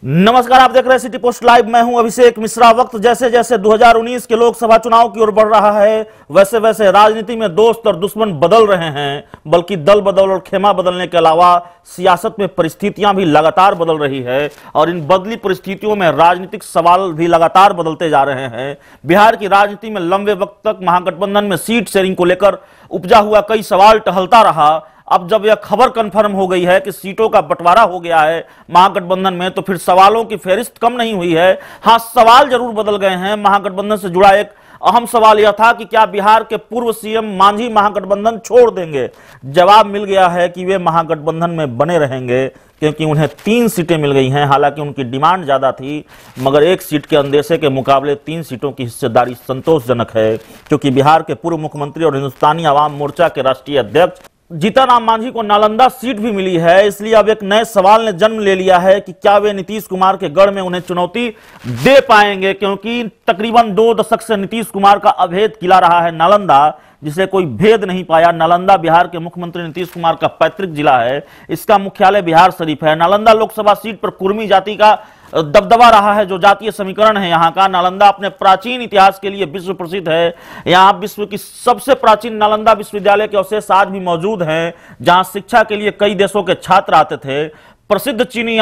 नमस्कार, आप देख रहे हैं सिटी पोस्ट लाइव। मैं हूं अभिषेक मिश्रा। वक्त जैसे जैसे 2019 के लोकसभा चुनाव की ओर बढ़ रहा है, वैसे वैसे राजनीति में दोस्त और दुश्मन बदल रहे हैं। बल्कि दल बदल और खेमा बदलने के अलावा सियासत में परिस्थितियां भी लगातार बदल रही है और इन बदली परिस्थितियों में राजनीतिक सवाल भी लगातार बदलते जा रहे हैं। बिहार की राजनीति में लंबे वक्त तक महागठबंधन में सीट शेयरिंग को लेकर उपजा हुआ कई सवाल टहलता रहा। अब जब यह खबर कंफर्म हो गई है कि सीटों का बंटवारा हो गया है महागठबंधन में, तो फिर सवालों की फेहरिस्त कम नहीं हुई है। हां, सवाल जरूर बदल गए हैं। महागठबंधन से जुड़ा एक अहम सवाल यह था कि क्या बिहार के पूर्व सीएम मांझी महागठबंधन छोड़ देंगे। जवाब मिल गया है कि वे महागठबंधन में बने रहेंगे, क्योंकि उन्हें 3 सीटें मिल गई हैं। हालांकि उनकी डिमांड ज्यादा थी, मगर 1 सीट के अंदेशे के मुकाबले 3 सीटों की हिस्सेदारी संतोषजनक है, क्योंकि बिहार के पूर्व मुख्यमंत्री और हिंदुस्तानी आवाम मोर्चा के राष्ट्रीय अध्यक्ष जीतन राम मांझी को नालंदा सीट भी मिली है। इसलिए अब एक नए सवाल ने जन्म ले लिया है कि क्या वे नीतीश कुमार के गढ़ में उन्हें चुनौती दे पाएंगे, क्योंकि तकरीबन 2 दशक से नीतीश कुमार का अभेद किला रहा है नालंदा, जिसे कोई भेद नहीं पाया। नालंदा बिहार के मुख्यमंत्री नीतीश कुमार का पैतृक जिला है। इसका मुख्यालय बिहार शरीफ है। नालंदा लोकसभा सीट पर कुर्मी जाति का दबदबा रहा है, जो जातीय समीकरण है यहाँ का। नालंदा अपने प्राचीन इतिहास के लिए विश्व प्रसिद्ध है। यहाँ विश्व की सबसे प्राचीन नालंदा विश्वविद्यालय के अवशेष आज भी मौजूद हैं, जहाँ शिक्षा के लिए कई देशों के छात्र आते थे। प्रसिद्ध चीनी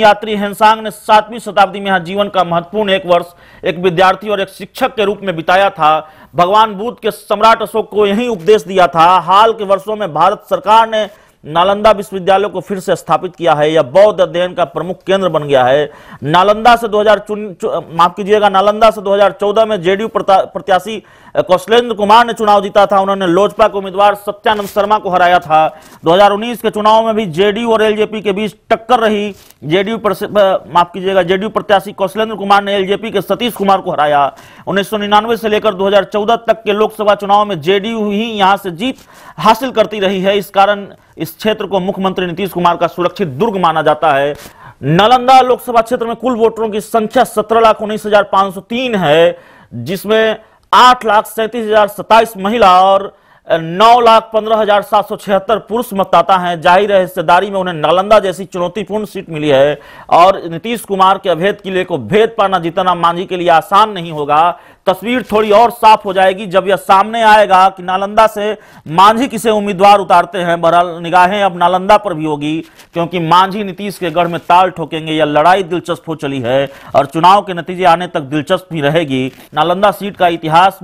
यात्री हेनसांग ने 7वीं शताब्दी में यहाँ जीवन का महत्वपूर्ण 1 वर्ष एक विद्यार्थी और एक शिक्षक के रूप में बिताया था। भगवान बुद्ध के सम्राट अशोक को यही उपदेश दिया था। हाल के वर्षों में भारत सरकार ने नालंदा विश्वविद्यालय को फिर से स्थापित किया है। यह बौद्ध अध्ययन का प्रमुख केंद्र बन गया है। नालंदा से 2014 में जेडीयू प्रत्याशी कौशलेंद्र कुमार ने चुनाव जीता था। उन्होंने लोजपा के उम्मीदवार सत्यानंद शर्मा को हराया था। 2019 के चुनाव में भी जेडीयू और एलजेपी के बीच टक्कर रही। जेडीयू प्रत्याशी कौशलेंद्र कुमार ने एलजेपी के सतीश कुमार को हराया। 1999 से लेकर 2014 तक के लोकसभा चुनाव में जेडीयू ही यहां से जीत हासिल करती रही है। इस कारण इस क्षेत्र को मुख्यमंत्री नीतीश कुमार का सुरक्षित दुर्ग माना जाता है। नालंदा लोकसभा क्षेत्र में कुल वोटरों की संख्या 17,19,503 है, जिसमें 8,37,027 महिला और 9,15,776 पुरुष मतदाता हैं। जाहिर है हिस्सेदारी में उन्हें नालंदा जैसी चुनौतीपूर्ण सीट मिली है और नीतीश कुमार के अभेद किले को भेद पाना जीतन राम मांझी के लिए आसान नहीं होगा। तस्वीर थोड़ी और साफ हो जाएगी जब यह सामने आएगा कि नालंदा से मांझी किसे उम्मीदवार उतारते हैं। बहरहाल निगाहें अब नालंदा पर भी होगी, क्योंकि मांझी नीतीश के गढ़ में ताल ठोकेंगे। यह लड़ाई दिलचस्प हो चली है और चुनाव के नतीजे आने तक दिलचस्प भी रहेगी। नालंदा सीट का इतिहास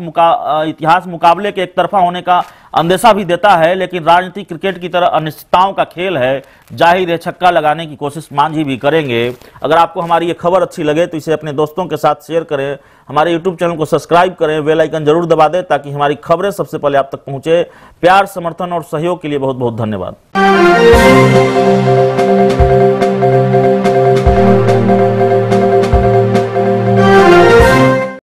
मुकाबले के एक तरफा होने का अंदेशा भी देता है, लेकिन राजनीतिक क्रिकेट की तरह अनिश्चितताओं का खेल है। जाहिर है छक्का लगाने की कोशिश मांझी भी करेंगे। अगर आपको हमारी ये खबर अच्छी लगे तो इसे अपने दोस्तों के साथ शेयर करें। हमारे YouTube चैनल को सब्सक्राइब करें, बेल आइकन जरूर दबा दें ताकि हमारी खबरें सबसे पहले आप तक पहुंचे। प्यार, समर्थन और सहयोग के लिए बहुत बहुत धन्यवाद।